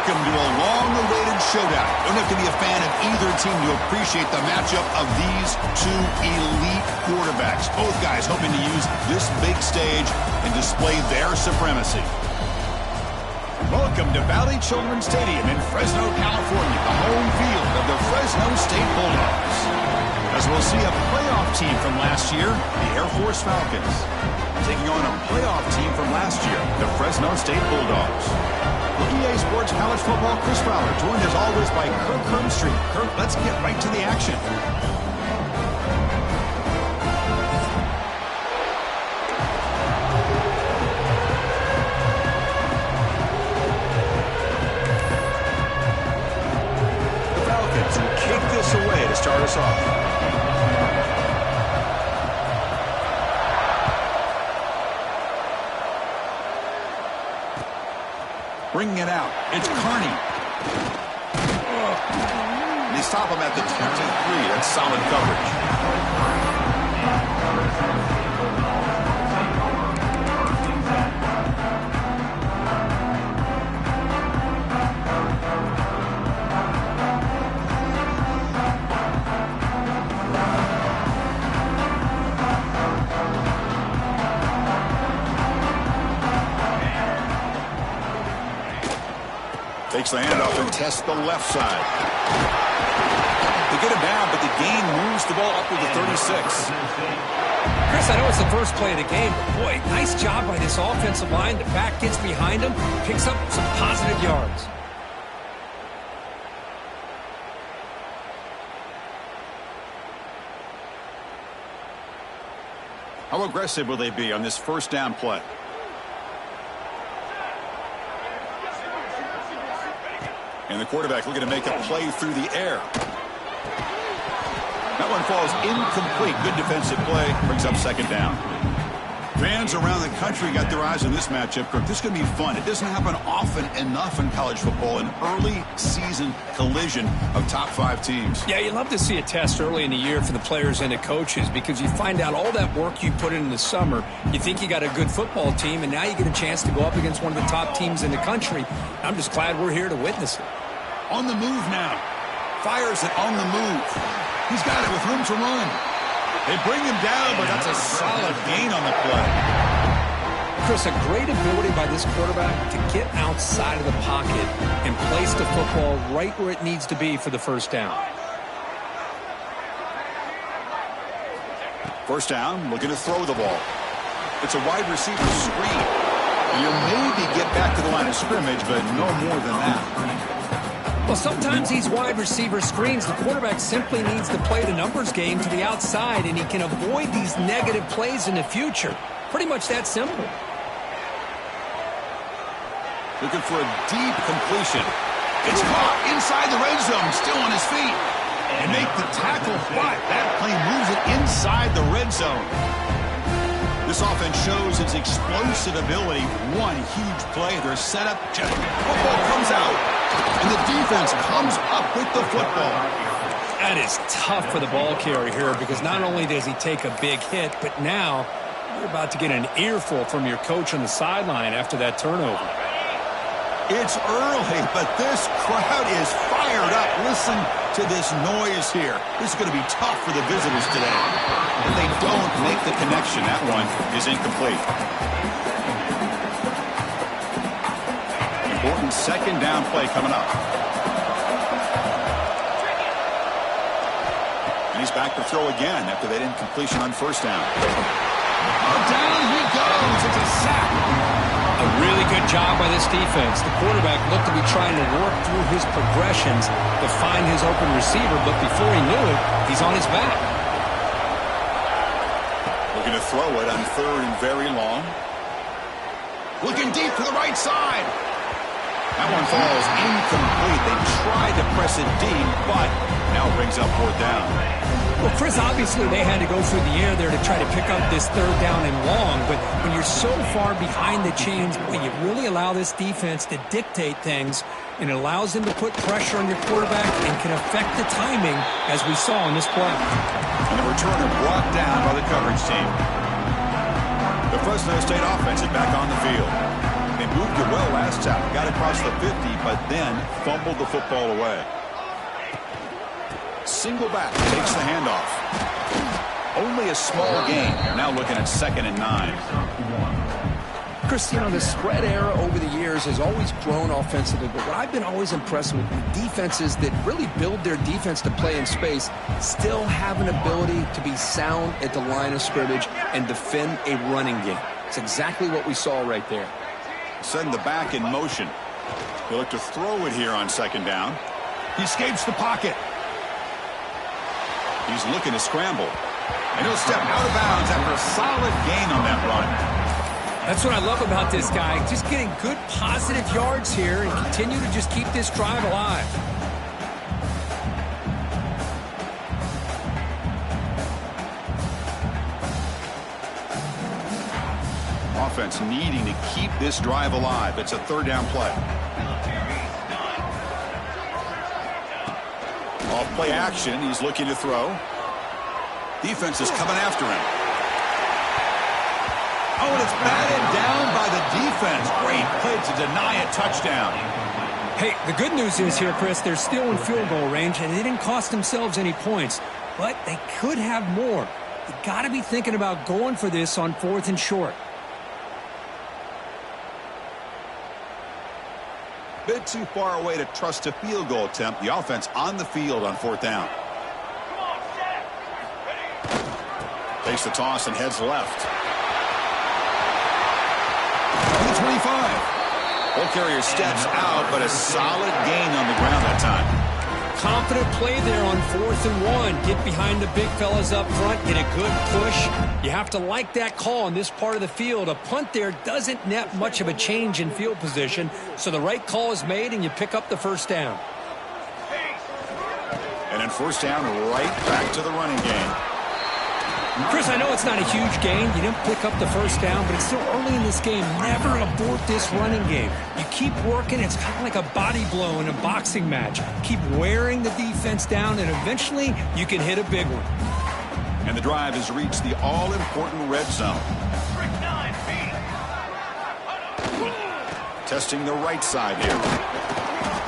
Welcome to a long-awaited showdown. Don't have to be a fan of either team to appreciate the matchup of these two elite quarterbacks. Both guys hoping to use this big stage and display their supremacy. Welcome to Valley Children's Stadium in Fresno, California, the home field of the Fresno State Bulldogs. As we'll see a playoff team from last year, the Air Force Falcons, taking on a playoff team from last year, the Fresno State Bulldogs. For EA Sports College Football, Chris Fowler, joined as always by Kirk Hermstreet. Kirk, let's get right to the action. The Falcons will kick this away to start us off. Bringing it out. It's Carney. And they stop him at the 23. That's solid coverage. Takes the handoff and tests the left side. They get him down, but the gain moves the ball up to the 36. Chris, I know it's the first play of the game, but boy, nice job by this offensive line. The back gets behind him, picks up some positive yards. How aggressive will they be on this first down play? And the quarterback looking to make a play through the air. That one falls incomplete. Good defensive play. Brings up second down. Fans around the country got their eyes on this matchup. This is going to be fun. It doesn't happen often enough in college football. An early season collision of top 5 teams. Yeah, you love to see a test early in the year for the players and the coaches because you find out all that work you put in the summer. You think you got a good football team, and now you get a chance to go up against one of the top teams in the country. I'm just glad we're here to witness it. On the move now. Fires it on the move. He's got it with room to run. They bring him down, but that's a solid gain on the play. Chris, a great ability by this quarterback to get outside of the pocket and place the football right where it needs to be for the first down. First down, looking to throw the ball. It's a wide receiver screen. You maybe get back to the line of scrimmage, but no more than that. Well, sometimes these wide receiver screens, the quarterback simply needs to play the numbers game to the outside, and he can avoid these negative plays in the future. Pretty much that simple. Looking for a deep completion. It's caught inside the red zone, still on his feet. And make the tackle, but that play moves it inside the red zone. This offense shows its explosive ability. One huge play. They're set up. Just football comes out. And the defense comes up with the football. That is tough for the ball carrier here because not only does he take a big hit, but now you're about to get an earful from your coach on the sideline after that turnover. It's early, but this crowd is fired up. Listen to this noise here. This is going to be tough for the visitors today. If they don't make the connection, that one is incomplete. Important second down play coming up. And he's back to throw again after that incompletion on first down. Oh, down he goes. It's a sack. A really good job by this defense. The quarterback looked to be trying to work through his progressions to find his open receiver, but before he knew it, he's on his back. Looking to throw it on third and very long. Looking deep to the right side. That one falls incomplete. They tried to press it deep, but now brings up fourth down. Well, Chris, obviously they had to go through the air there to try to pick up this third down and long, but when you're so far behind the chains, boy, you really allow this defense to dictate things, and it allows them to put pressure on your quarterback and can affect the timing, as we saw in this play. And the returner brought down by the coverage team. The Fresno State offense is back on the field. They moved it well last time. Got across the 50, but then fumbled the football away. Single back takes the handoff. Only a small gain. Now looking at 2nd and 9. Chris, you know, the spread era over the years has always grown offensively, but what I've been always impressed with defenses that really build their defense to play in space still have an ability to be sound at the line of scrimmage and defend a running game. It's exactly what we saw right there. Send the back in motion. He'll look to throw it here on 2nd down. He escapes the pocket. He's looking to scramble. And he'll step out of bounds after a solid gain on that run. That's what I love about this guy. Just getting good positive yards here and continue to just keep this drive alive. Offense needing to keep this drive alive. It's a 3rd down play. Off play action. He's looking to throw. Defense is coming after him. Oh, and it's batted down by the defense. Great play to deny a touchdown. Hey, the good news is here, Chris, they're still in field goal range, and they didn't cost themselves any points. But they could have more. You got to be thinking about going for this on 4th and short. Bit too far away to trust a field goal attempt. The offense on the field on 4th down. Takes the toss and heads left. 25. Ball carrier steps out, but a solid gain on the ground that time. Confident play there on 4th and 1. Get behind the big fellas up front, get a good push. You have to like that call in this part of the field. A punt there doesn't net much of a change in field position, so the right call is made and you pick up the 1st down. And then 1st down, right back to the running game. Chris, I know it's not a huge gain. You didn't pick up the 1st down, but it's still early in this game. Never abort this running game. You keep working. It's kind of like a body blow in a boxing match. Keep wearing the defense down, and eventually you can hit a big one. And the drive has reached the all-important red zone. Testing the right side here.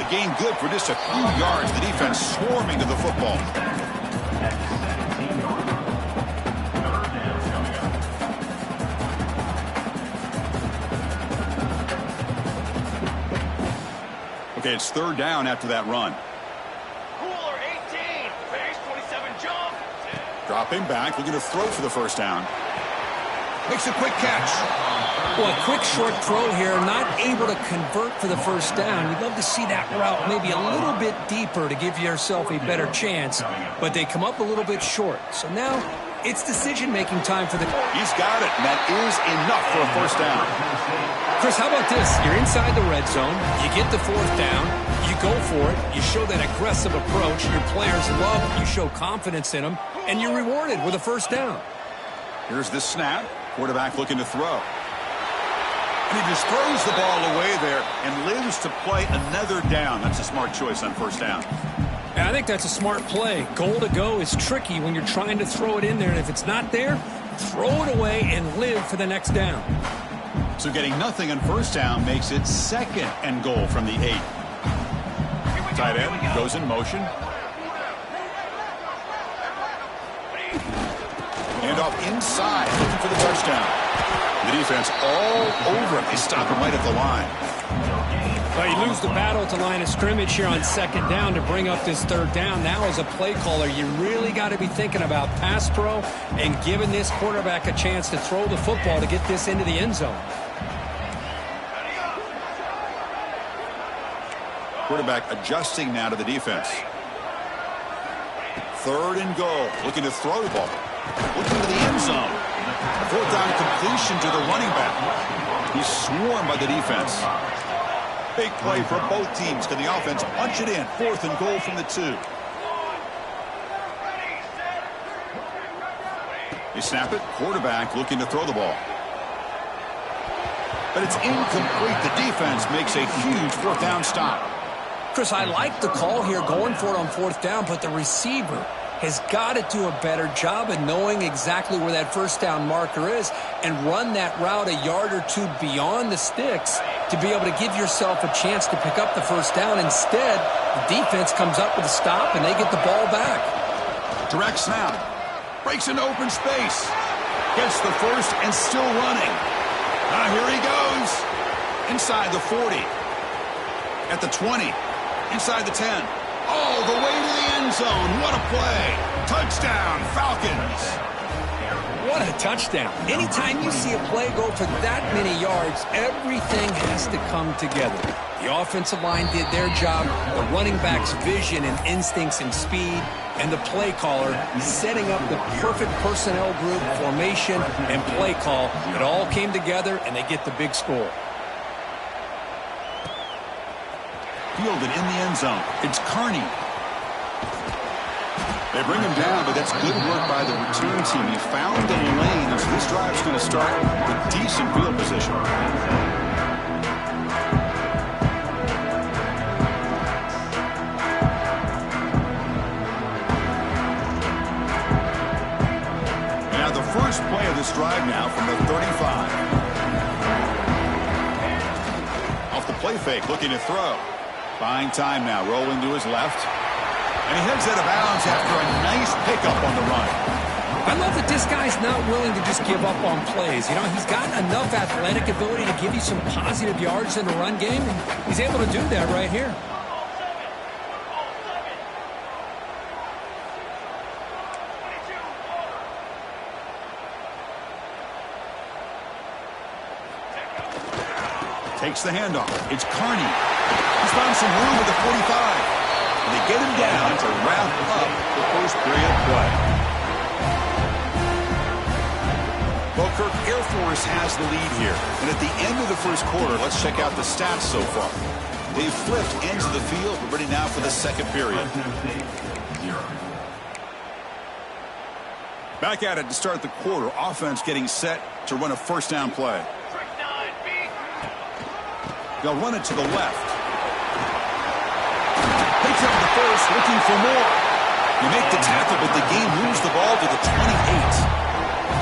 The gain good for just a few yards. The defense swarming to the football. Okay, it's 3rd down after that run. Cooler 18, phase 27 jump. Dropping back, looking to throw for the 1st down. Makes a quick catch. Well, a quick short throw here, not able to convert for the 1st down. You'd love to see that route maybe a little bit deeper to give yourself a better chance, but they come up a little bit short. So now it's decision-making time for the... He's got it, and that is enough for a 1st down. Chris, how about this? You're inside the red zone. You get the 4th down. You go for it. You show that aggressive approach. Your players love it. You show confidence in them, and you're rewarded with a 1st down. Here's the snap. Quarterback looking to throw. And he just throws the ball away there and lives to play another down. That's a smart choice on 1st down. Yeah, I think that's a smart play. Goal to go is tricky when you're trying to throw it in there, and if it's not there, throw it away and live for the next down. So getting nothing on 1st down makes it 2nd and goal from the 8. Tight end goes in motion. Hand off inside, looking for the touchdown. The defense all over him. They stop him right at the line. Well, you lose the battle at the line of scrimmage here on 2nd down to bring up this 3rd down. Now as a play caller, you really got to be thinking about pass pro and giving this quarterback a chance to throw the football to get this into the end zone. Quarterback adjusting now to the defense. 3rd and goal. Looking to throw the ball. Looking to the end zone. 4th down completion to the running back. He's swarmed by the defense. Big play for both teams. Can the offense punch it in? 4th and goal from the 2. They snap it. Quarterback looking to throw the ball. But it's incomplete. The defense makes a huge 4th down stop. Chris, I like the call here going for it on 4th down, but the receiver has got to do a better job of knowing exactly where that first down marker is and run that route a yard or two beyond the sticks to be able to give yourself a chance to pick up the first down. Instead, the defense comes up with a stop and they get the ball back. Direct snap. Breaks into open space. Gets the first and still running. Now here he goes. Inside the 40. At the 20. Inside the 10. All the way to the end zone. What a play. Touchdown, Falcons. What a touchdown. Anytime you see a play go for that many yards, everything has to come together. The offensive line did their job, the running back's vision and instincts and speed, and the play caller setting up the perfect personnel group, formation, and play call. It all came together, and they get the big score. Fielded in the end zone. It's Carney. They bring him down, but that's good work by the return team. He found the lane, and so this drive's going to start with decent field position. Now the first play of this drive now from the 35. Off the play fake, looking to throw. Buying time now, rolling to his left. And he heads out of bounds after a nice pickup on the run. I love that this guy's not willing to just give up on plays. You know, he's got enough athletic ability to give you some positive yards in the run game, and he's able to do that right here. Takes the handoff. It's Carney. He's found some room at the 45. And they get him down to wrap up the first period of play. Well, Kirk, Air Force has the lead here. And at the end of the first quarter, let's check out the stats so far. They've flipped into the field. We're ready now for the second period. Back at it to start the quarter. Offense getting set to run a first down play. They'll run it to the left. Picks up the first, looking for more. You make the tackle, but the game moves the ball to the 28.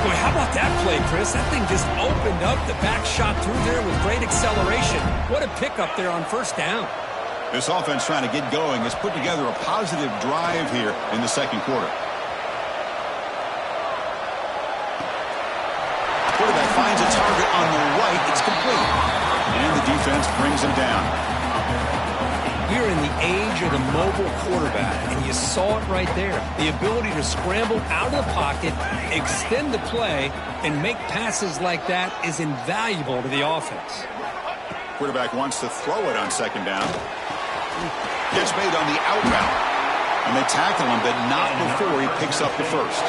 Boy, how about that play, Chris? That thing just opened up. The back shot through there with great acceleration. What a pickup there on first down. This offense trying to get going has put together a positive drive here in the second quarter. Quarterback finds a target on the right. It's complete. And the defense brings him down. We're in the age of the mobile quarterback, and you saw it right there. The ability to scramble out of the pocket, extend the play, and make passes like that is invaluable to the offense. Quarterback wants to throw it on second down. Gets made on the out route. And they tackle him, but not before he picks up the first.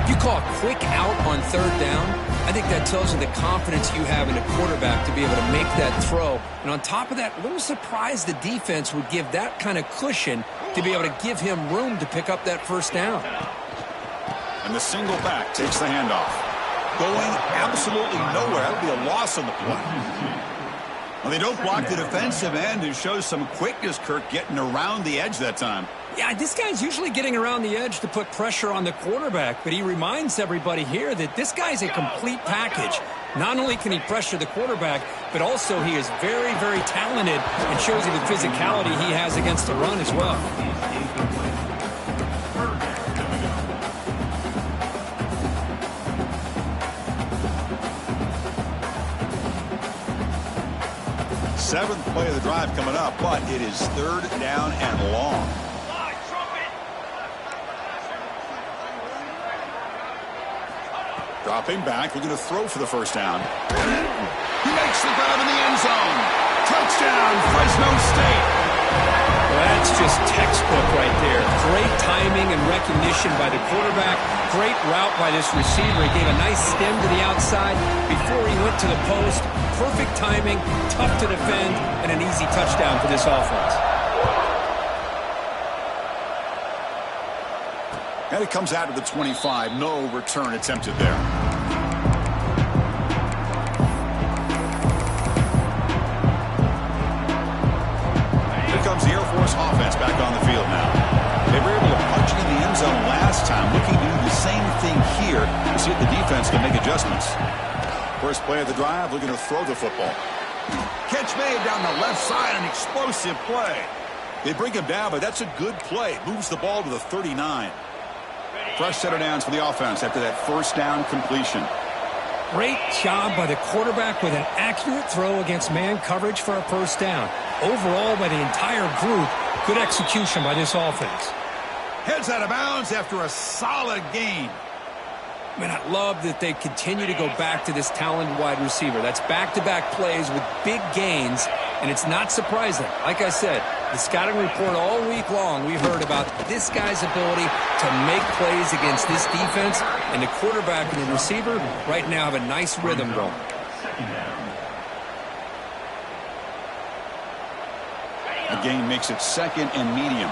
You call a quick out on third down, I think that tells you the confidence you have in a quarterback to be able to make that throw. And on top of that, a little surprised the defense would give that kind of cushion to be able to give him room to pick up that first down. And the single back takes the handoff. Going absolutely nowhere. That would be a loss on the play. Well, they don't block the defensive end, who shows some quickness, Kirk, getting around the edge that time. Yeah, this guy's usually getting around the edge to put pressure on the quarterback, but he reminds everybody here that this guy's a complete package. Not only can he pressure the quarterback, but also he is very, very talented and shows you the physicality he has against the run as well. Seventh play of the drive coming up, but it is third down and long. Dropping back, looking to throw for the first down. He makes the grab in the end zone. Touchdown, Fresno State. Well, that's just textbook right there. Great timing and recognition by the quarterback. Great route by this receiver. He gave a nice stem to the outside before he went to the post. Perfect timing, tough to defend, and an easy touchdown for this offense. And it comes out of the 25. No return attempted there. Here comes the Air Force offense back on the field now. They were able to punch it in the see if the defense can make adjustments. First play of the drive, looking to throw the football. Catch made down the left side, an explosive play. They bring him down, but that's a good play. Moves the ball to the 39. Fresh set of downs for the offense after that first down completion. Great job by the quarterback with an accurate throw against man coverage for a first down. Overall, by the entire group, good execution by this offense. Heads out of bounds after a solid gain. Man, I love that they continue to go back to this talented wide receiver. That's back-to-back plays with big gains, and it's not surprising. Like I said, the scouting report all week long, we heard about this guy's ability to make plays against this defense, and the quarterback and the receiver right now have a nice rhythm going. The gain makes it second and medium.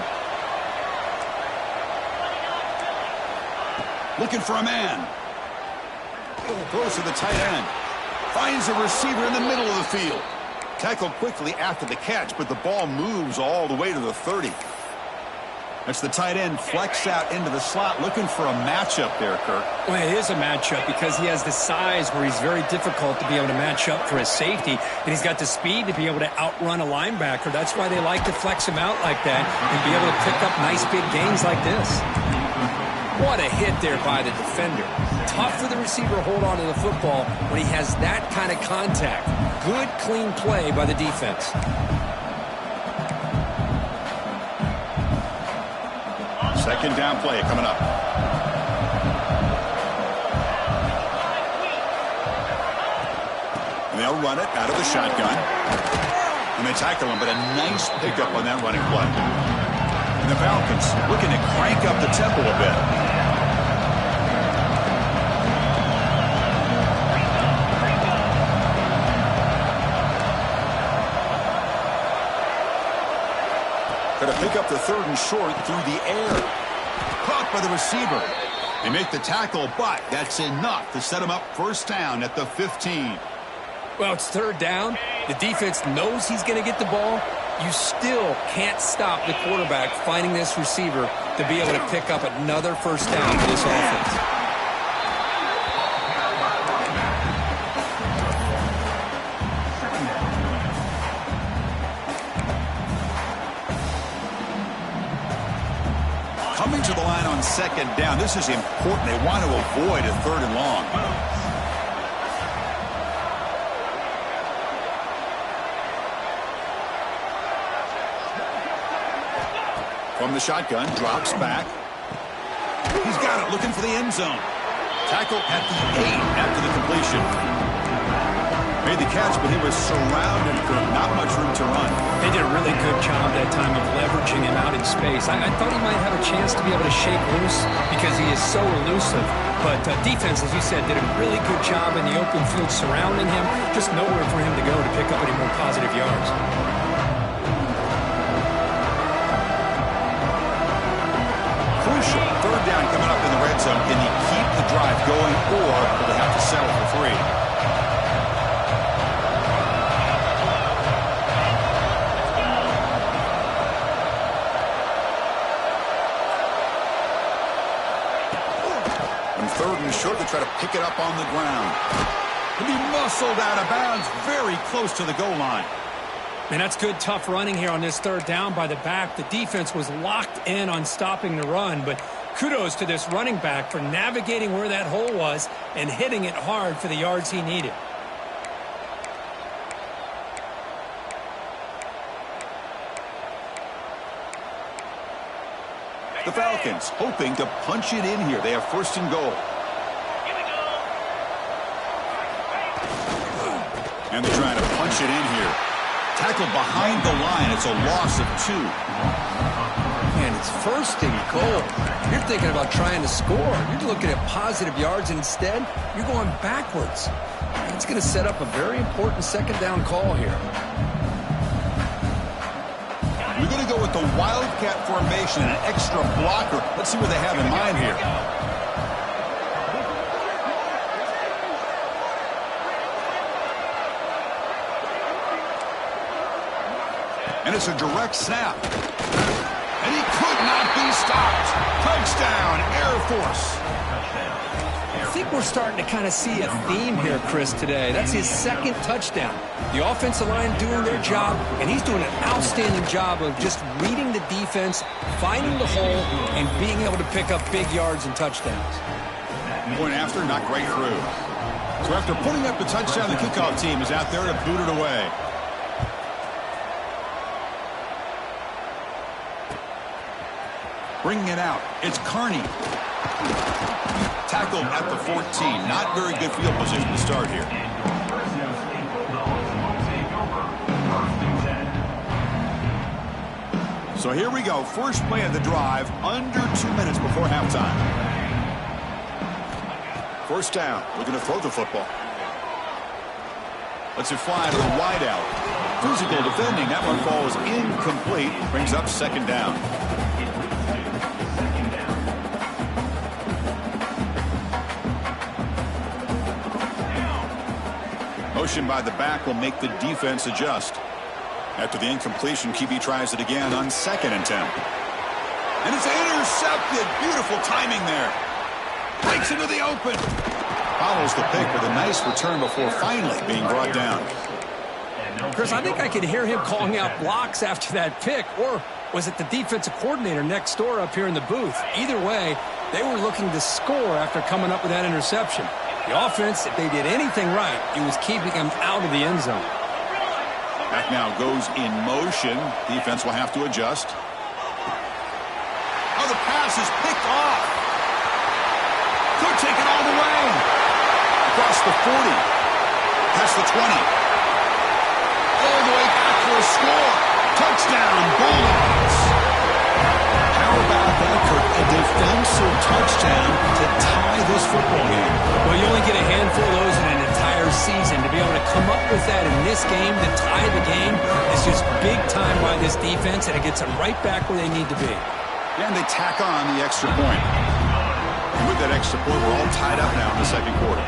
Looking for a man. Throws to the tight end. Finds a receiver in the middle of the field. Tackled quickly after the catch, but the ball moves all the way to the 30. That's the tight end flexed out into the slot, looking for a matchup there, Kirk. Well, it is a matchup because he has the size where he's very difficult to be able to match up for his safety, and he's got the speed to be able to outrun a linebacker. That's why they like to flex him out like that and be able to pick up nice big gains like this. What a hit there by the defender. Tough for the receiver to hold on to the football when he has that kind of contact. Good, clean play by the defense. Second down play coming up. And they'll run it out of the shotgun. And they tackle him, but a nice pickup on that running play. And the Falcons looking to crank up the tempo a bit. Going to pick up the third and short through the air. Caught by the receiver. They make the tackle, but that's enough to set him up first down at the 15. Well, it's third down. The defense knows he's going to get the ball. You still can't stop the quarterback finding this receiver to be able to pick up another first down for this offense. Coming to the line on second down. This is important. They want to avoid a third and long. From the shotgun, drops back. He's got it, looking for the end zone. Tackle at the 8 after the completion. Made the catch, but he was surrounded for not much room to run. They did a really good job that time of leveraging him out in space. I thought he might have a chance to be able to shake loose because he is so elusive. But defense, as you said, did a really good job in the open field surrounding him. Just nowhere for him to go to pick up any more positive yards. Crucial. Third down coming up in the red zone. Can he keep the drive going, or will they have to settle for 3? And third and short, they try to pick it up on the ground. And he muscled out of bounds very close to the goal line. Man, that's good, tough running here on this third down by the back. The defense was locked in on stopping the run, but kudos to this running back for navigating where that hole was and hitting it hard for the yards he needed. The Falcons hoping to punch it in here. They have first and goal. And they're trying to punch it in here. Tackled behind the line. It's a loss of 2. Man, it's first and goal. You're thinking about trying to score. You're looking at positive yards, and instead, you're going backwards. It's going to set up a very important second down call here. We're going to go with the Wildcat formation and an extra blocker. Let's see what they have in mind here. And it's a direct snap. And he could not be stopped. Touchdown, Air Force. think we're starting to kind of see a theme here, Chris, today. That's his second touchdown. The offensive line doing their job, and he's doing an outstanding job of just reading the defense, finding the hole, and being able to pick up big yards and touchdowns. Point after, knocked right through. So after putting up the touchdown, the kickoff team is out there to boot it away. Bringing it out, it's Carney. Tackled at the 14. Not very good field position to start here. So here we go. First play of the drive, under 2 minutes before halftime. First down. Looking to throw the football. Lets it fly to the wideout. Physical defending. That one falls incomplete. Brings up second down. Motion by the back will make the defense adjust. After the incompletion, QB tries it again on 2nd and 10. And it's intercepted. Beautiful timing there. Breaks into the open. Follows the pick with a nice return before finally being brought down. Chris, I think I could hear him calling out blocks after that pick. Or was it the defensive coordinator next door up here in the booth? Either way, they were looking to score after coming up with that interception. The offense, if they did anything right, it was keeping them out of the end zone. Back now goes in motion. Defense will have to adjust. Oh, the pass is picked off. Could take it all the way. Across the 40. Past the 20. All the way back for a score. Touchdown, Bulldogs. How about that, Kirk? A defensive touchdown to tie this football game. Well, you only get a handful of those in an entire season. To be able to come up with that in this game, to tie the game, is just big time by this defense, and it gets them right back where they need to be. And they tack on the extra point. And with that extra point, we're all tied up now in the second quarter.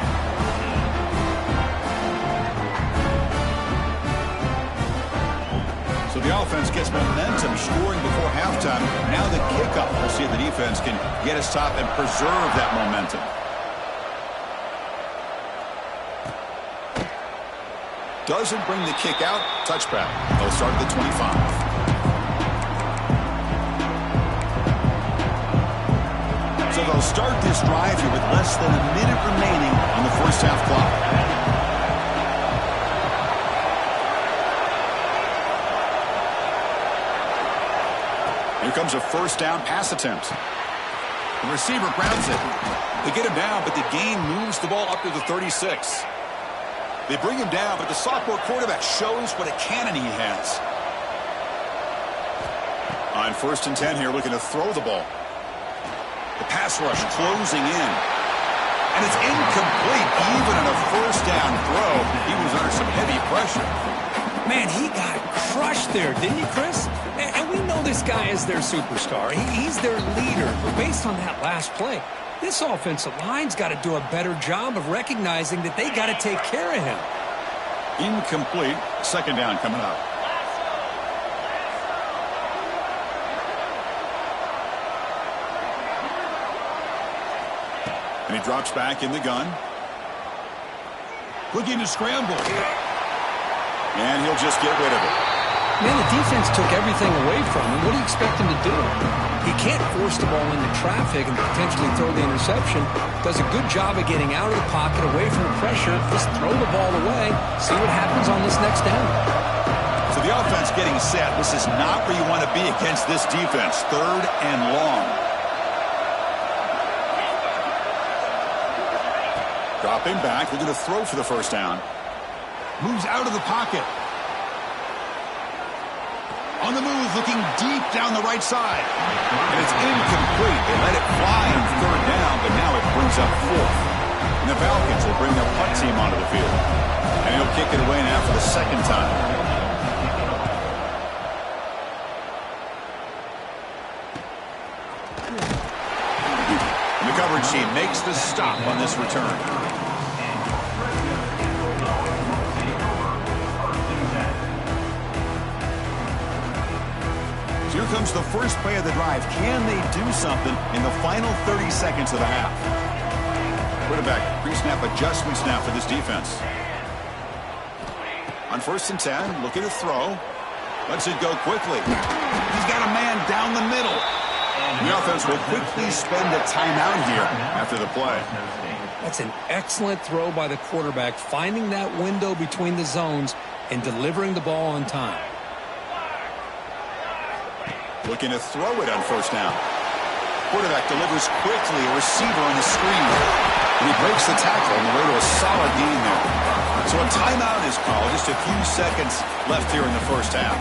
So the offense gets momentum, scoring before halftime. Now the kickoff. We'll see if the defense can get a stop and preserve that momentum. Doesn't bring the kick out. Touchback. They'll start at the 25. So they'll start this drive here with less than a minute remaining on the first half clock. Here comes a first down pass attempt. The receiver grabs it. They get him down, but the gain moves the ball up to the 36. They bring him down, but the sophomore quarterback shows what a cannon he has. On 1st and 10 here, looking to throw the ball. The pass rush closing in. And it's incomplete. Even on a first down throw, he was under some heavy pressure. Man, he got crushed there, didn't he, Chris? And we know this guy is their superstar. He's their leader. But based on that last play, this offensive line's got to do a better job of recognizing that they got to take care of him. Incomplete. Second down coming up. And he drops back in the gun. Looking to scramble. And he'll just get rid of it. Man, the defense took everything away from him. What do you expect him to do? He can't force the ball into traffic and potentially throw the interception. Does a good job of getting out of the pocket, away from the pressure. Just throw the ball away. See what happens on this next down. So the offense getting set. This is not where you want to be against this defense. 3rd and long. Dropping back. They're going to throw for the first down. Moves out of the pocket. On the move, looking deep down the right side. And it's incomplete. They let it fly on 3rd down, but now it brings up 4th. And the Falcons will bring their punt team onto the field. And he'll kick it away now for the 2nd time. And the coverage team makes the stop on this return. Here comes the first play of the drive. Can they do something in the final 30 seconds of the half? Quarterback pre-snap adjustments now for this defense. On 1st and 10, looking to throw. Lets it go quickly. He's got a man down the middle. The offense will quickly spend a timeout here after the play. That's an excellent throw by the quarterback, finding that window between the zones and delivering the ball on time. Looking to throw it on 1st down. Quarterback delivers quickly, a receiver on the screen. And he breaks the tackle on the way to a solid gain there. So a timeout is called. Just a few seconds left here in the 1st half.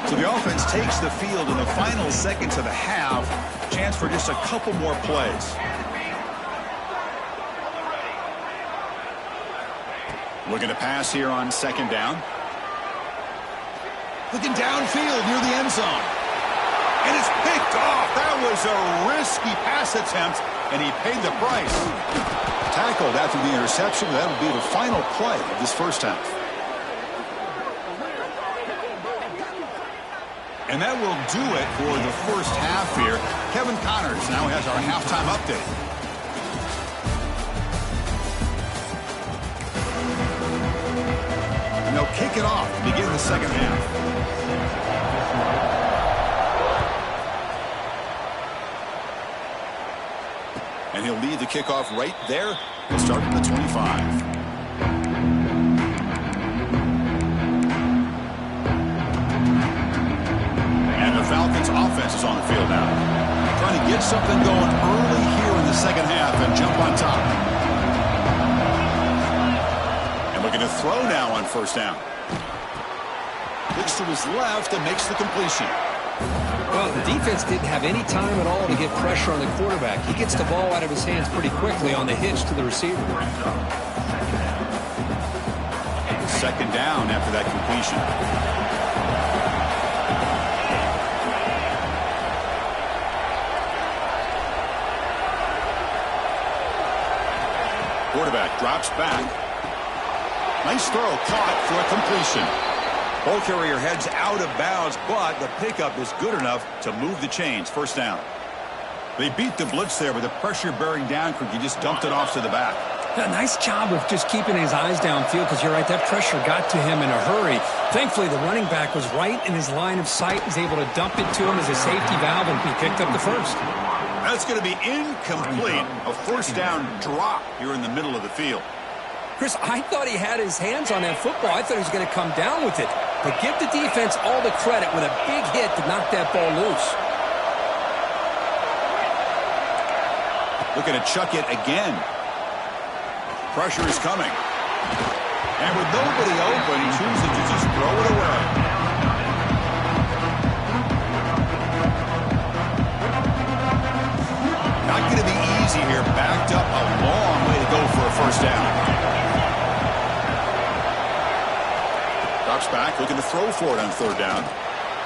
So the offense takes the field in the final seconds of the half. Chance for just a couple more plays. Looking to pass here on 2nd down. Looking downfield near the end zone. And it's picked off. That was a risky pass attempt, and he paid the price. Tackled after the interception. That will be the final play of this 1st half. And that will do it for the 1st half here. Kevin Connors now has our halftime update. And they'll kick it off to begin the 2nd half. And he'll lead the kickoff right there. He'll start at the 25. And the Falcons offense is on the field now. Trying to get something going early here in the 2nd half and jump on top. And looking to throw now on 1st down. Looks to his left and makes the completion. Well, the defense didn't have any time at all to get pressure on the quarterback. He gets the ball out of his hands pretty quickly on the hitch to the receiver. 2nd down after that completion. Quarterback drops back. Nice throw, caught for a completion. Ball carrier heads out of bounds, but the pickup is good enough to move the chains. 1st down. They beat the blitz there, but the pressure bearing down. He just dumped it off to the back. A nice job of just keeping his eyes downfield, because you're right, that pressure got to him in a hurry. Thankfully, the running back was right in his line of sight, was able to dump it to him as a safety valve, and he picked up the 1st. That's going to be incomplete. A 1st down drop here in the middle of the field. Chris, I thought he had his hands on that football. I thought he was going to come down with it. But give the defense all the credit with a big hit to knock that ball loose. Looking to chuck it again. Pressure is coming. And with nobody open, he chooses to just throw it away. Not going to be easy here. Backed up a long way to go for a 1st down. Drops back, looking to throw for it on 3rd down.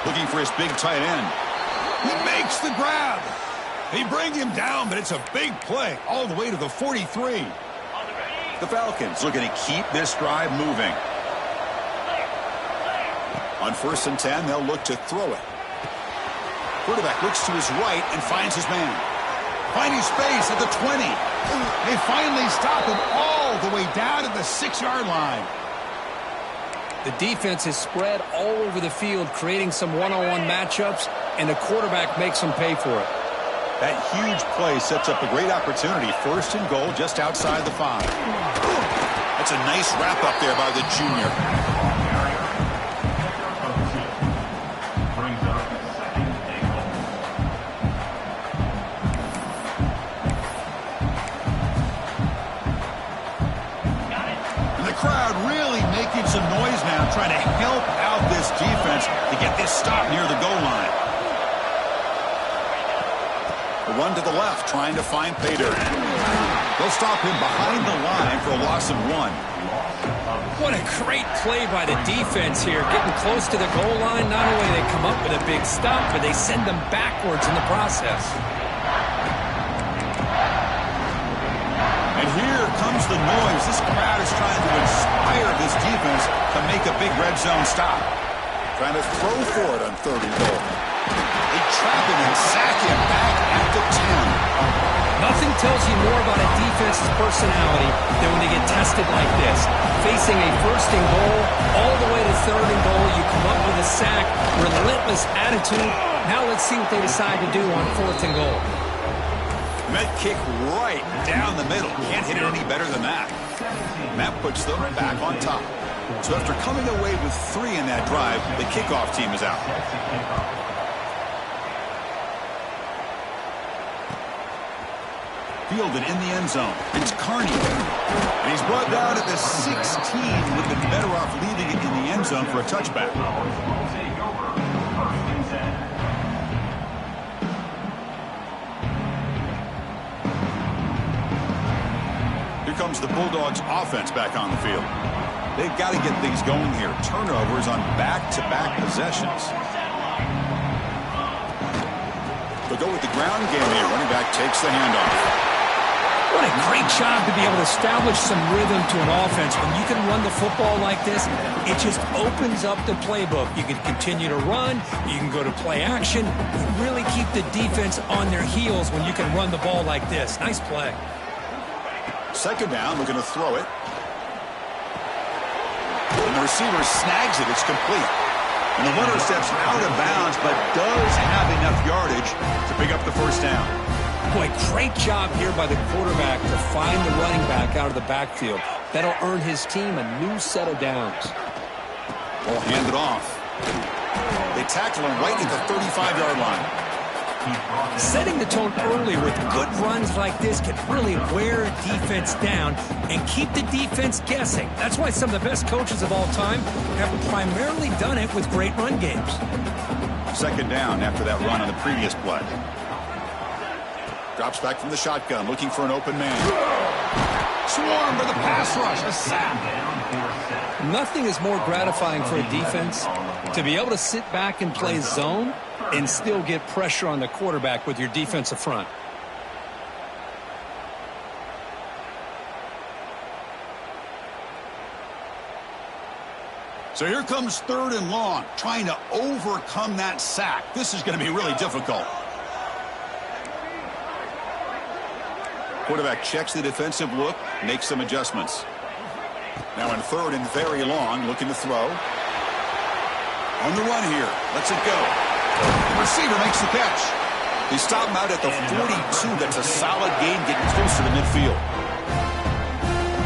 Looking for his big tight end. He makes the grab. They bring him down, but it's a big play all the way to the 43. The Falcons looking to keep this drive moving. On 1st and 10, they'll look to throw it. Quarterback looks to his right and finds his man. Finding space at the 20. They finally stop him all the way down to the 6-yard line. The defense is spread all over the field, creating some one-on-one matchups, and the quarterback makes them pay for it. That huge play sets up a great opportunity. 1st and goal just outside the 5. That's a nice wrap-up there by the junior. And the crowd really making some noise now, trying to help out this defense to get this stop near the goal line. A run to the left, trying to find pay dirt. They'll stop him behind the line for a loss of 1. What a great play by the defense here. Getting close to the goal line, not only do they come up with a big stop, but they send them backwards in the process. And here comes the noise. This crowd is trying to inspire this defense to make a big red zone stop. Trying to throw for it on 3rd and goal. They trap him and sack him back at the 10. Nothing tells you more about a defense's personality than when they get tested like this. Facing a first and goal, all the way to third and goal, you come up with a sack, relentless attitude. Now let's see what they decide to do on fourth and goal. Met kick right down the middle. Can't hit it any better than that. That puts them back on top. So after coming away with 3 in that drive, the kickoff team is out. Fielded in the end zone. It's Carney. And he's brought down at the 16. Would have been better off leaving it in the end zone for a touchback. Here comes the Bulldogs offense back on the field. They've got to get things going here. Turnovers on back-to-back possessions. They'll go with the ground game here. Running back takes the handoff. What a great job to be able to establish some rhythm to an offense. When you can run the football like this, it just opens up the playbook. You can continue to run. You can go to play action. You really keep the defense on their heels when you can run the ball like this. Nice play. Second down, looking to throw it. And the receiver snags it. It's complete. And the runner steps out of bounds, but does have enough yardage to pick up the first down. Boy, great job here by the quarterback to find the running back out of the backfield. That'll earn his team a new set of downs. Ball handed off. They tackle him right at the 35-yard line. Setting the tone early with good runs like this can really wear a defense down and keep the defense guessing. That's why some of the best coaches of all time have primarily done it with great run games. Second down after that run on the previous play. Drops back from the shotgun, looking for an open man. Swarm for the pass rush, a sack. Nothing is more gratifying for a defense to be able to sit back and play zone and still get pressure on the quarterback with your defensive front. So here comes third and long, trying to overcome that sack. This is going to be really difficult. Quarterback checks the defensive look, makes some adjustments. Now in third and very long, looking to throw. On the run here, lets it go. The receiver makes the catch. They stop him out at the 42. That's a solid gain, getting closer to midfield.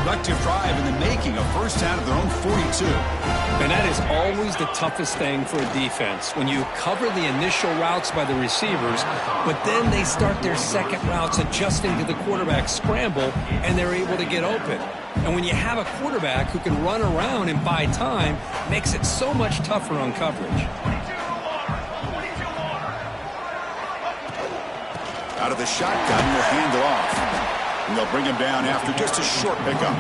Productive drive in the making, a first down at their own 42. And that is always the toughest thing for a defense. When you cover the initial routes by the receivers, but then they start their second routes adjusting to the quarterback scramble, and they're able to get open. And when you have a quarterback who can run around and buy time, it makes it so much tougher on coverage. Out of the shotgun, will hand it off. And they'll bring him down after just a short pickup.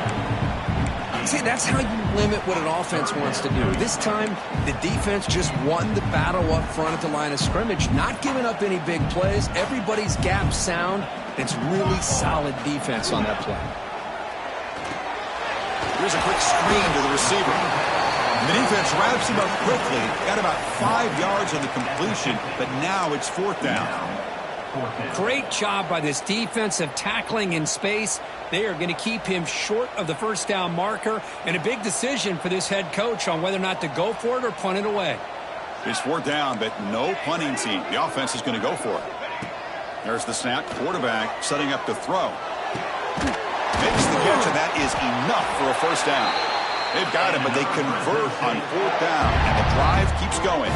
See, that's how you limit what an offense wants to do. This time, the defense just won the battle up front at the line of scrimmage, not giving up any big plays. Everybody's gap sound. It's really solid defense on that play. Here's a quick screen to the receiver. And the defense wraps him up quickly. Got about 5 yards on the completion, but now it's fourth down. Great job by this defensive tackling in space. They are going to keep him short of the first down marker, and a big decision for this head coach on whether or not to go for it or punt it away. It's fourth down, but no punting team. The offense is going to go for it. There's the snap. Quarterback setting up to throw. Makes the catch, and that is enough for a first down. They've got him, but they convert on fourth down, and the drive keeps going.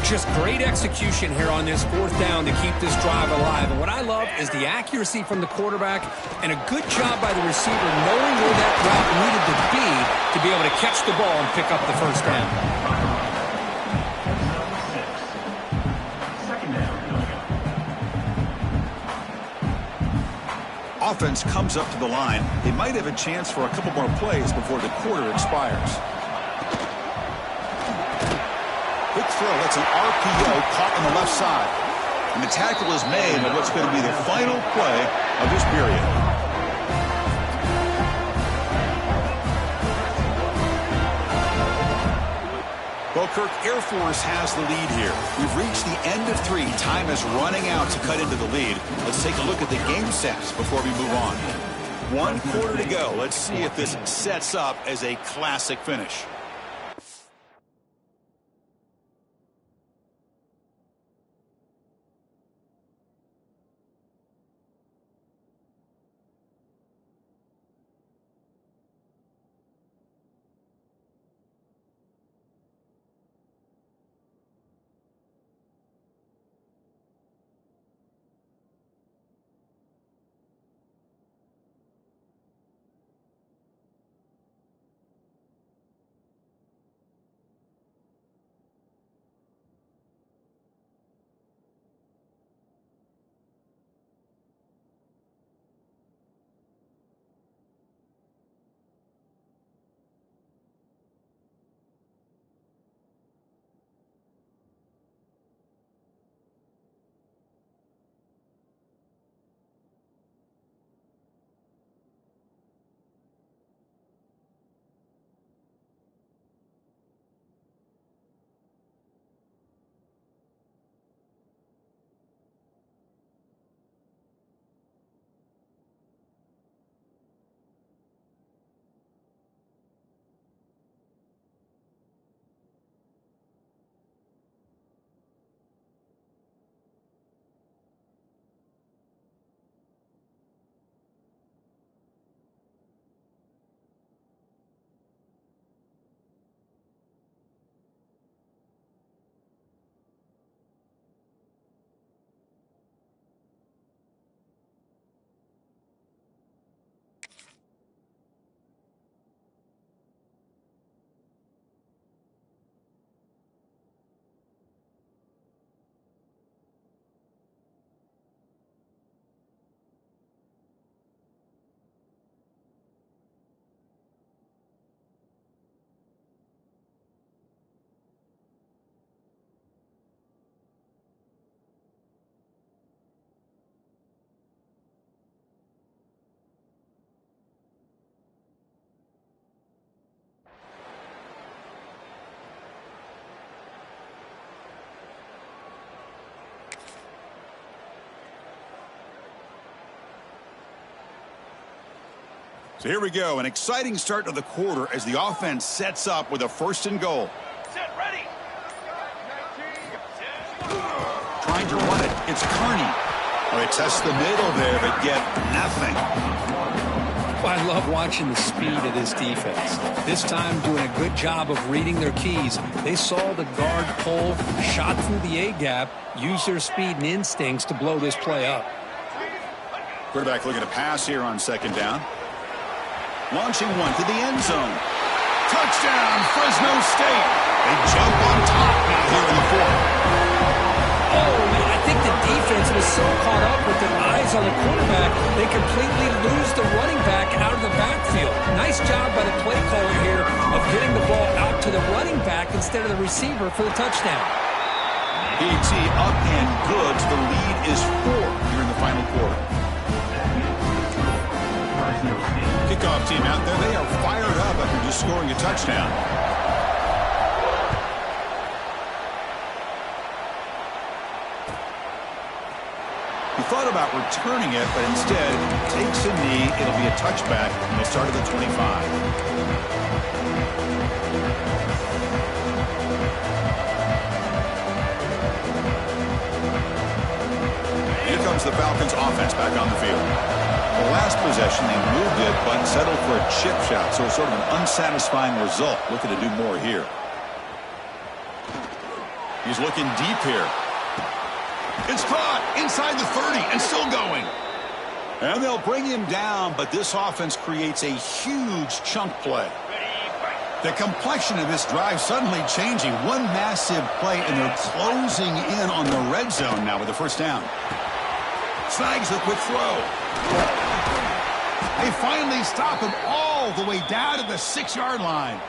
Just great execution here on this fourth down to keep this drive alive. And what I love is the accuracy from the quarterback and a good job by the receiver knowing where that route needed to be able to catch the ball and pick up the first down. Offense comes up to the line. They might have a chance for a couple more plays before the quarter expires. Quick throw, that's an RPO caught on the left side. And the tackle is made on what's going to be the final play of this period. Well, Kirk, Air Force has the lead here. We've reached the end of 3. Time is running out to cut into the lead. Let's take a look at the game stats before we move on. 1 quarter to go. Let's see if this sets up as a classic finish. So here we go, an exciting start to the quarter as the offense sets up with a 1st and goal. Set, ready. Trying to run it, it's Kearney. Well, they test the middle there, but get nothing. Well, I love watching the speed of this defense. This time doing a good job of reading their keys. They saw the guard pull, shot through the A-gap, used their speed and instincts to blow this play up. Quarterback looking to pass here on 2nd down. Launching one to the end zone. Touchdown, Fresno State. They jump on top now here in the 4th. Oh, man, I think the defense was so caught up with their eyes on the quarterback, they completely lose the running back out of the backfield. Nice job by the play caller here of getting the ball out to the running back instead of the receiver for the touchdown. PAT up and good. The lead is 4 here in the final quarter. Kickoff team out there. They are fired up after just scoring a touchdown. He thought about returning it, but instead takes a knee. It'll be a touchback, and they'll start at the 25. Here comes the Falcons offense back on the field. The last possession, they moved it, but settled for a chip shot, so it's sort of an unsatisfying result. Looking to do more here. He's looking deep here. It's caught inside the 30 and still going. And they'll bring him down, but this offense creates a huge chunk play. The complexion of this drive suddenly changing. One massive play, and they're closing in on the red zone now with the 1st down. Snags a quick throw. They finally stop him all the way down to the 6-yard line.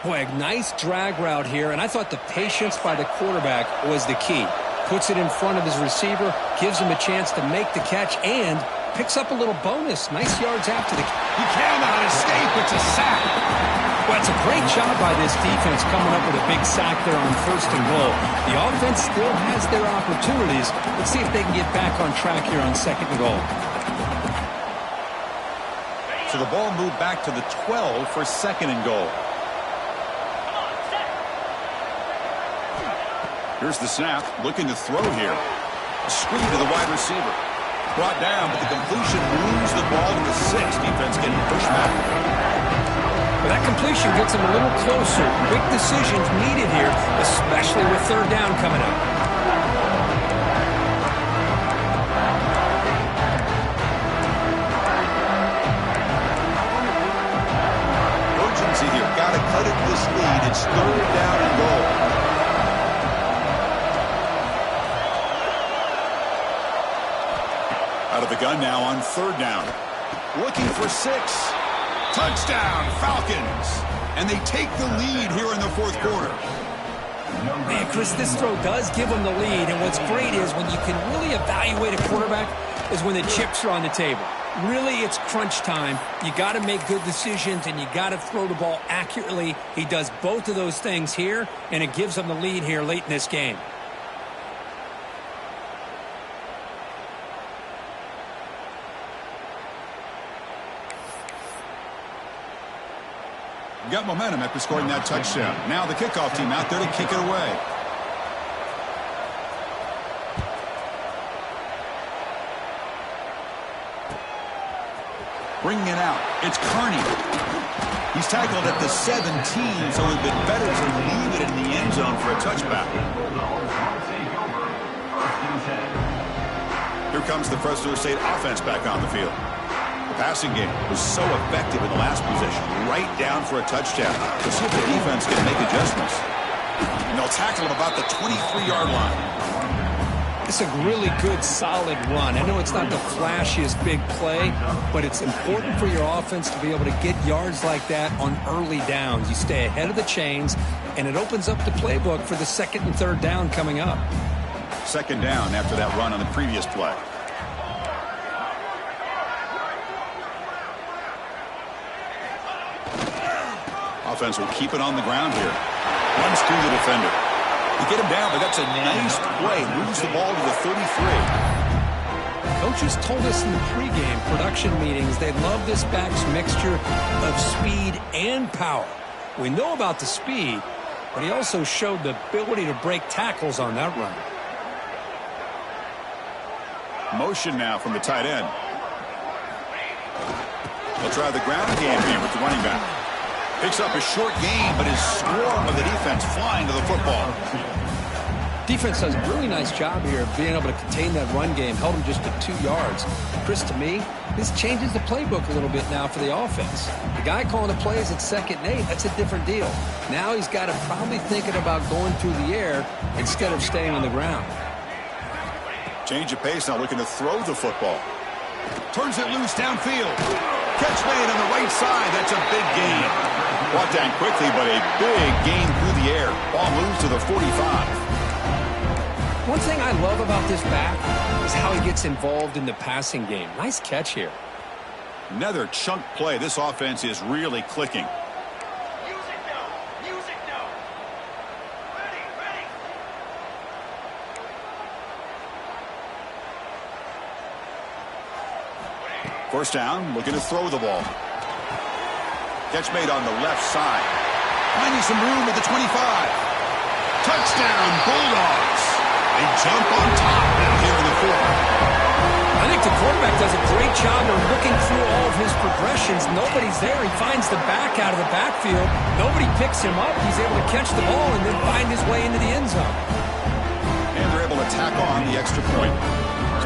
Boy, a nice drag route here, and I thought the patience by the quarterback was the key. Puts it in front of his receiver, gives him a chance to make the catch, and picks up a little bonus. Nice yards after the catch. He cannot escape. It's a sack. Well, It's a great job by this defense coming up with a big sack there on 1st and goal. The offense still has their opportunities. Let's see if they can get back on track here on 2nd and goal. So the ball moved back to the 12 for 2nd and goal. Here's the snap, looking to throw here. Screen to the wide receiver. Brought down, but the completion moves the ball to the 6. Defense getting pushed back. Well, that completion gets them a little closer. Quick decisions needed here, especially with 3rd down coming up. Urgency here. Got to cut it this lead. It's 3rd down and goal. Out of the gun now on 3rd down. Looking for 6. Touchdown, Falcons. And they take the lead here in the 4th quarter. Man, Chris, this throw does give them the lead. And what's great is when you can really evaluate a quarterback is when the chips are on the table. Really, it's crunch time. You got to make good decisions, and you got to throw the ball accurately. He does both of those things here, and it gives them the lead here late in this game. Got momentum after scoring that touchdown. Now the kickoff team out there to kick it away. Bringing it out. It's Carney. He's tackled at the 17, so it would have been better to leave it in the end zone for a touchback. Here comes the Fresno State offense back on the field. Passing game was so effective in the last possession, right down for a touchdown. We'll see if the defense can make adjustments. And they'll tackle him about the 23-yard line. It's a really good, solid run. I know it's not the flashiest big play, but it's important for your offense to be able to get yards like that on early downs. You stay ahead of the chains, and it opens up the playbook for the 2nd and 3rd down coming up. 2nd down after that run on the previous play. Offense will keep it on the ground here. Runs through the defender. You get him down, but that's a nice play. Moves the ball to the 33. Coaches told us in the pregame production meetings they love this back's mixture of speed and power. We know about the speed, but he also showed the ability to break tackles on that run. Motion now from the tight end. They'll try the ground game here with the running back. Picks up a short gain, but his swarm of the defense flying to the football. Defense does a really nice job here of being able to contain that run game. Held him just to 2 yards. Chris, to me, this changes the playbook a little bit now for the offense. The guy calling the plays at 2nd and 8, that's a different deal. Now he's got to probably thinking about going through the air instead of staying on the ground. Change of pace now, looking to throw the football. Turns it loose downfield. Catch made on the right side. That's a big gain. Brought down quickly, but a big gain through the air. Ball moves to the 45. One thing I love about this back is how he gets involved in the passing game. Nice catch here. Another chunk play. This offense is really clicking. Music now. Music now. Ready, ready. First down, looking to throw the ball. Catch made on the left side. Finding some room at the 25. Touchdown, Bulldogs. They jump on top now here in the 4th. I think the quarterback does a great job of looking through all of his progressions. Nobody's there. He finds the back out of the backfield. Nobody picks him up. He's able to catch the ball and then find his way into the end zone. And they're able to tack on the extra point.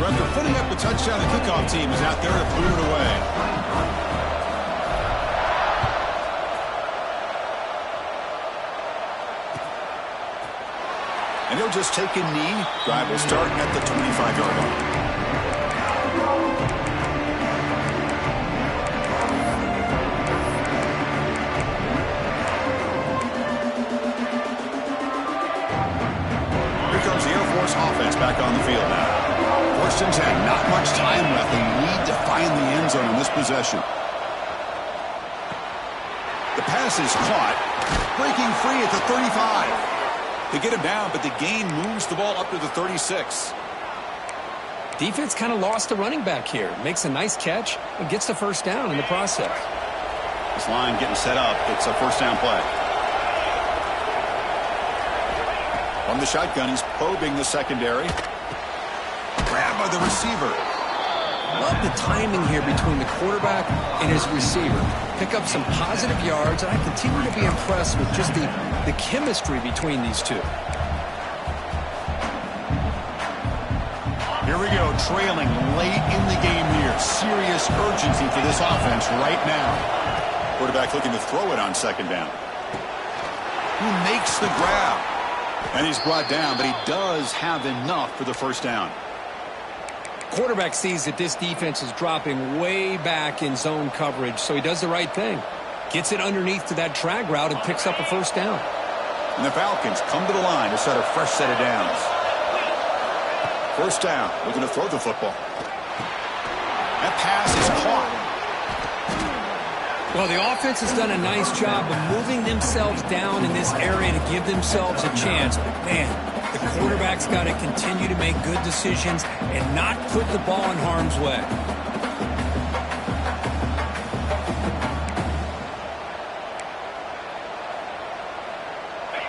So after putting up the touchdown, the kickoff team is out there to boot it away. And he'll just take a knee. Drive will start at the 25-yard line. Here comes the Air Force offense back on the field now. First and 10, not much time left. They need to find the end zone in this possession. The pass is caught. Breaking free at the 35. They get him down, but the gain moves the ball up to the 36. Defense kind of lost the running back here. Makes a nice catch and gets the first down in the process. This line getting set up. It's a first down play. From the shotgun, he's probing the secondary. Grab by the receiver. Love the timing here between the quarterback and his receiver. Pick up some positive yards, and I continue to be impressed with just the chemistry between these two. Here we go, trailing late in the game here. Serious urgency for this offense right now. Quarterback looking to throw it on second down. Who makes the grab? And he's brought down, but he does have enough for the first down. Quarterback sees that this defense is dropping way back in zone coverage, so he does the right thing. Gets it underneath to that drag route and picks up a first down. And the Falcons come to the line to set a fresh set of downs. First down, looking to throw the football. That pass is caught. Well, the offense has done a nice job of moving themselves down in this area to give themselves a chance. But, man, the quarterback's got to continue to make good decisions and not put the ball in harm's way.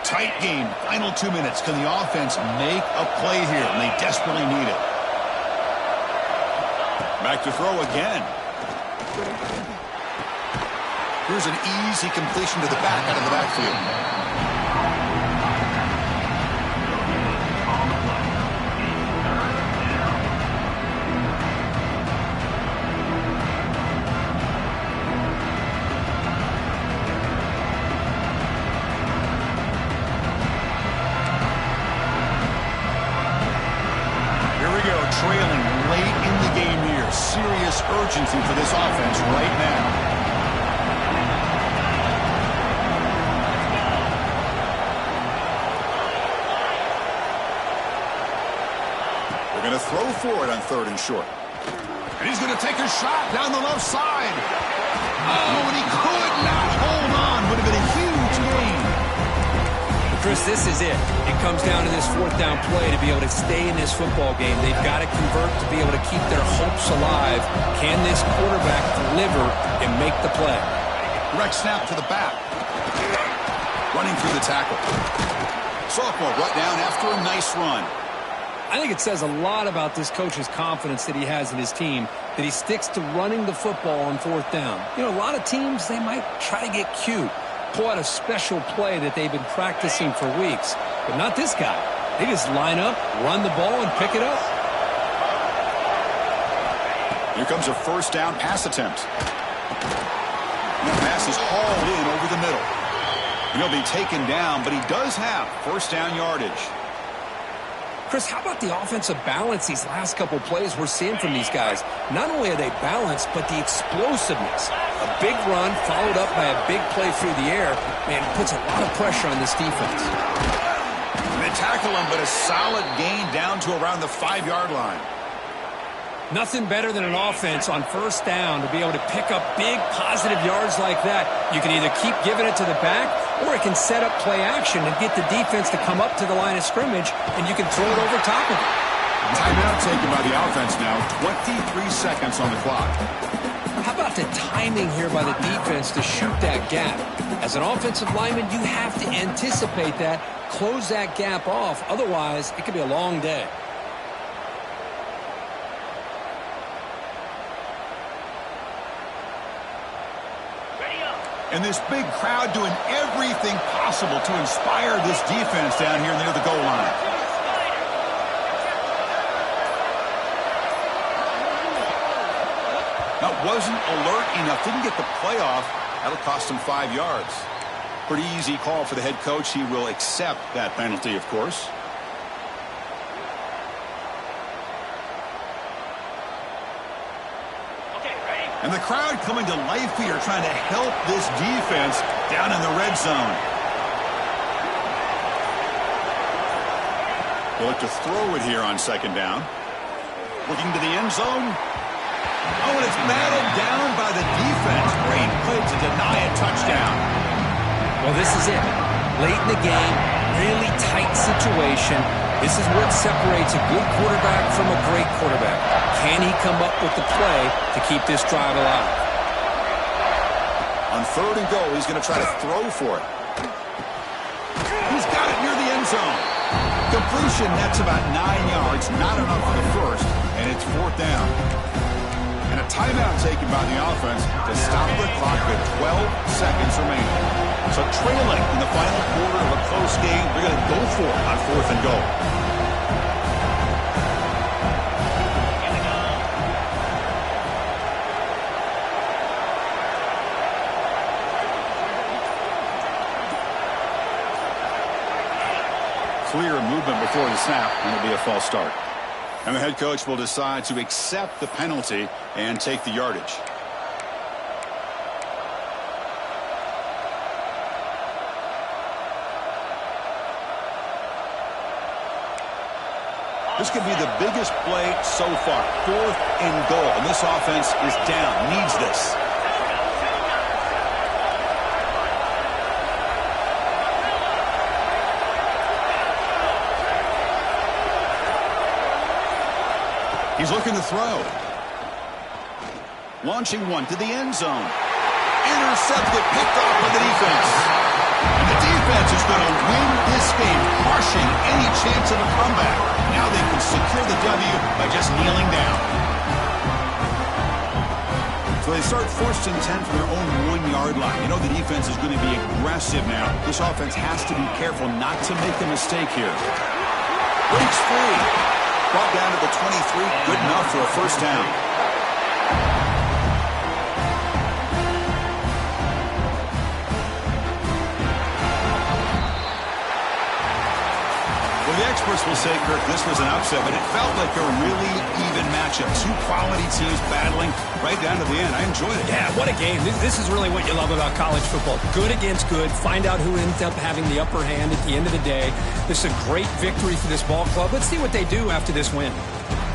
Tight game, final 2 minutes. Can the offense make a play here? And they desperately need it. Back to throw again. Here's an easy completion to the back out of the backfield. Trailing late in the game here. Serious urgency for this offense right now. They're going to throw for it on third and short. And he's going to take a shot down the left side. Oh, and he could not hold on. Would have been a huge gain. Chris, this is it. It comes down to this fourth down play to be able to stay in this football game. They've got to convert to be able to keep their hopes alive. Can this quarterback deliver and make the play? Direct snap to the back. Running through the tackle. Sophomore brought down after a nice run. I think it says a lot about this coach's confidence that he has in his team, that he sticks to running the football on fourth down. You know, a lot of teams, they might try to get cute, pull out a special play that they've been practicing for weeks. But not this guy. They just line up, run the ball, and pick it up. Here comes a first down pass attempt. The pass is hauled in over the middle. He'll be taken down, but he does have first down yardage. Chris, how about the offensive balance these last couple plays we're seeing from these guys? Not only are they balanced, but the explosiveness. A big run followed up by a big play through the air, man, puts a lot of pressure on this defense. They tackle him, but a solid gain down to around the 5-yard line. Nothing better than an offense on first down to be able to pick up big positive yards like that. You can either keep giving it to the back, or it can set up play action and get the defense to come up to the line of scrimmage, and you can throw it over top of it. Timeout taken by the offense now. 23 seconds on the clock. How about the timing here by the defense to shoot that gap? As an offensive lineman, you have to anticipate that, close that gap off. Otherwise, it could be a long day. And this big crowd doing everything possible to inspire this defense down here near the goal line. That wasn't alert enough. Didn't get the play off. That'll cost him 5 yards. Pretty easy call for the head coach. He will accept that penalty, of course. And the crowd coming to life here, trying to help this defense down in the red zone. They'll look to throw it here on second down. Looking to the end zone. Oh, and it's battled down by the defense. Great play to deny a touchdown. Well, this is it. Late in the game, really tight situation. This is what separates a good quarterback from a great quarterback. Can he come up with the play to keep this drive alive? On 3rd and goal, he's going to try to throw for it. He's got it near the end zone. Completion, that's about 9 yards. Not enough for the first, and it's 4th down. And a timeout taken by the offense to stop the clock with 12 seconds remaining. So trailing in the final quarter of a close game, they're going to go for it on 4th and goal. Clear movement before the snap, and it'll be a false start. And the head coach will decide to accept the penalty and take the yardage. This could be the biggest play so far. 4th and goal, and this offense is down, needs this. He's looking to throw. Launching one to the end zone. Intercepted, picked off by the defense. And the defense is going to win this game, crushing any chance of a comeback. Now they can secure the W by just kneeling down. So they start 1st and 10 from their own 1-yard line. You know the defense is going to be aggressive now. This offense has to be careful not to make a mistake here. Breaks free. Brought down to the 23, good enough for a 1st down. Well, the experts will say, Kirk, this was an upset, but it felt like a really even matchup. 2 quality teams battling right down to the end. I enjoyed it. Yeah, what a game. This is really what you love about college football. Good against good. Find out who ends up having the upper hand at the end of the day. This is a great victory for this ball club. Let's see what they do after this win.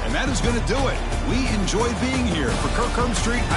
And that is going to do it. We enjoyed being here. For Kirk Herbstreit,